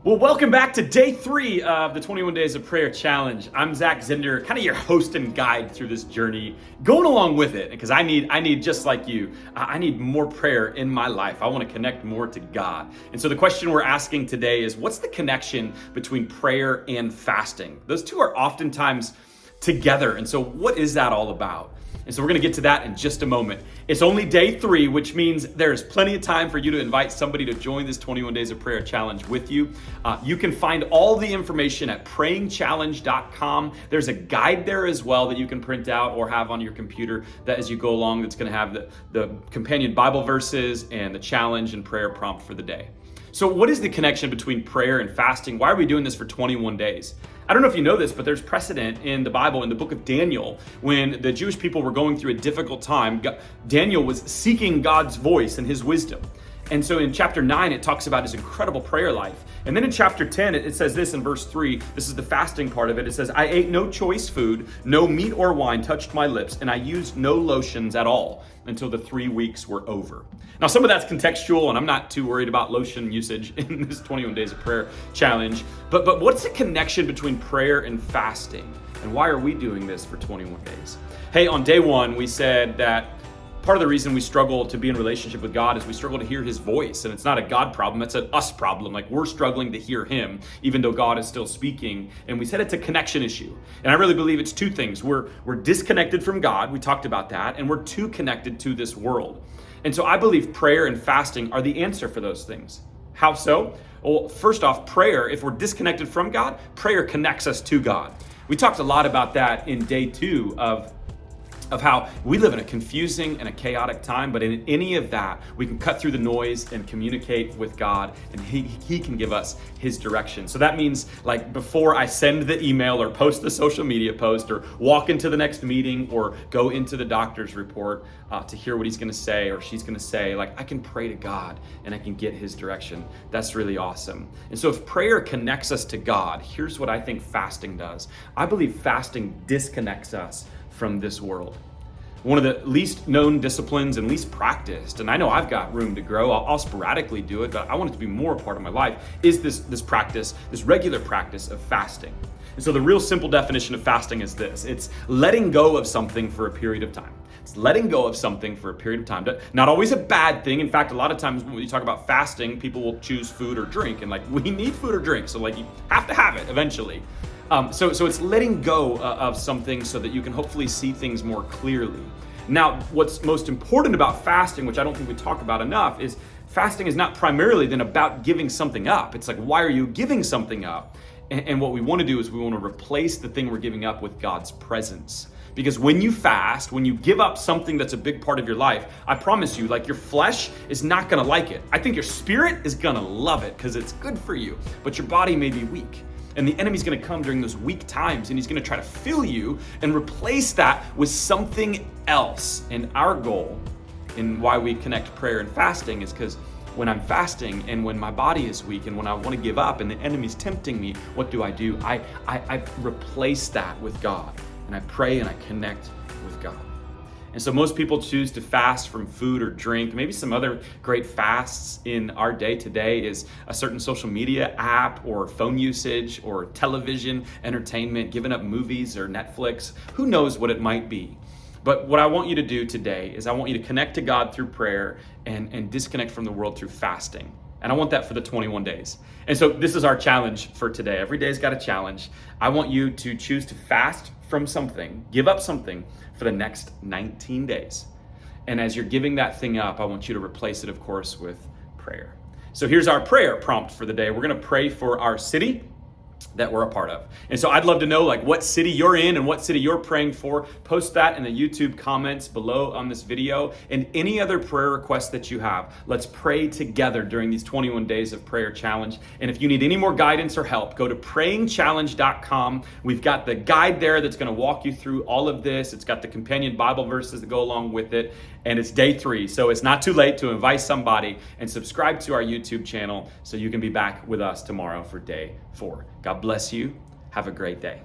Well, welcome back to day 3 of the 21 Days of Prayer Challenge. I'm Zach Zender, kind of your host and guide through this journey, going along with it, because I need just like you, I need more prayer in my life. I want to connect more to God. And so the question we're asking today is, what's the connection between prayer and fasting? Those two are oftentimes together. And so what is that all about? And so we're going to get to that in just a moment. It's only day 3, which means there's plenty of time for you to invite somebody to join this 21 Days of Prayer Challenge with you. You can find all the information at prayingchallenge.com. There's a guide there as well that you can print out or have on your computer that as you go along, that's going to have the companion Bible verses and the challenge and prayer prompt for the day. So what is the connection between prayer and fasting? Why are we doing this for 21 days? I don't know if you know this, but there's precedent in the Bible, in the book of Daniel, when the Jewish people were going through a difficult time. Daniel was seeking God's voice and his wisdom. And so in chapter 9, it talks about his incredible prayer life. And then in chapter 10, it says this in verse 3, this is the fasting part of it. It says, I ate no choice food, no meat or wine touched my lips, and I used no lotions at all until the 3 weeks were over. Now, some of that's contextual, and I'm not too worried about lotion usage in this 21 Days of Prayer Challenge. But what's the connection between prayer and fasting? And why are we doing this for 21 days? Hey, on day 1, we said that part of the reason we struggle to be in relationship with God is we struggle to hear his voice. And it's not a God problem, it's an us problem. Like, we're struggling to hear him, even though God is still speaking. And we said it's a connection issue. And I really believe it's 2 things. We're disconnected from God, we talked about that, and we're too connected to this world. And so I believe prayer and fasting are the answer for those things. How so? Well, first off, prayer, if we're disconnected from God, prayer connects us to God. We talked a lot about that in day 2 of how we live in a confusing and a chaotic time, but in any of that, we can cut through the noise and communicate with God, and he can give us his direction. So that means, like, before I send the email or post the social media post or walk into the next meeting or go into the doctor's report to hear what he's gonna say or she's gonna say, like, I can pray to God and I can get his direction. That's really awesome. And so if prayer connects us to God, here's what I think fasting does. I believe fasting disconnects us from this world. One of the least known disciplines and least practiced, and I know I've got room to grow, I'll sporadically do it, but I want it to be more a part of my life, is this practice, this regular practice of fasting. And so the real simple definition of fasting is this: it's letting go of something for a period of time. It's letting go of something for a period of time. Not always a bad thing. In fact, a lot of times when you talk about fasting, people will choose food or drink, and like, we need food or drink, so like, you have to have it eventually. So it's letting go of something so that you can hopefully see things more clearly. Now, what's most important about fasting, which I don't think we talk about enough, is fasting is not primarily then about giving something up. It's like, why are you giving something up? And what we want to do is we want to replace the thing we're giving up with God's presence. Because when you fast, when you give up something that's a big part of your life, I promise you, like, your flesh is not going to like it. I think your spirit is going to love it because it's good for you, but your body may be weak. And the enemy's gonna come during those weak times, and he's gonna try to fill you and replace that with something else. And our goal, and why we connect prayer and fasting, is because when I'm fasting and when my body is weak and when I want to give up and the enemy's tempting me, what do? I replace that with God, and I pray and I connect with God. And so most people choose to fast from food or drink. Maybe some other great fasts in our day today is a certain social media app or phone usage or television entertainment, giving up movies or Netflix. Who knows what it might be? But what I want you to do today is I want you to connect to God through prayer and disconnect from the world through fasting. And I want that for the 21 days. And so this is our challenge for today. Every day's got a challenge. I want you to choose to fast from something, give up something for the next 19 days. And as you're giving that thing up, I want you to replace it, of course, with prayer. So here's our prayer prompt for the day. We're gonna pray for our city that we're a part of. And so I'd love to know, like, what city you're in and what city you're praying for. Post that in the YouTube comments below on this video, and any other prayer requests that you have. Let's pray together during these 21 Days of Prayer Challenge. And if you need any more guidance or help, go to prayingchallenge.com. We've got the guide there that's going to walk you through all of this. It's got the companion Bible verses that go along with it. And it's day 3, so it's not too late to invite somebody and subscribe to our YouTube channel so you can be back with us tomorrow for day 4. God bless you. Have a great day.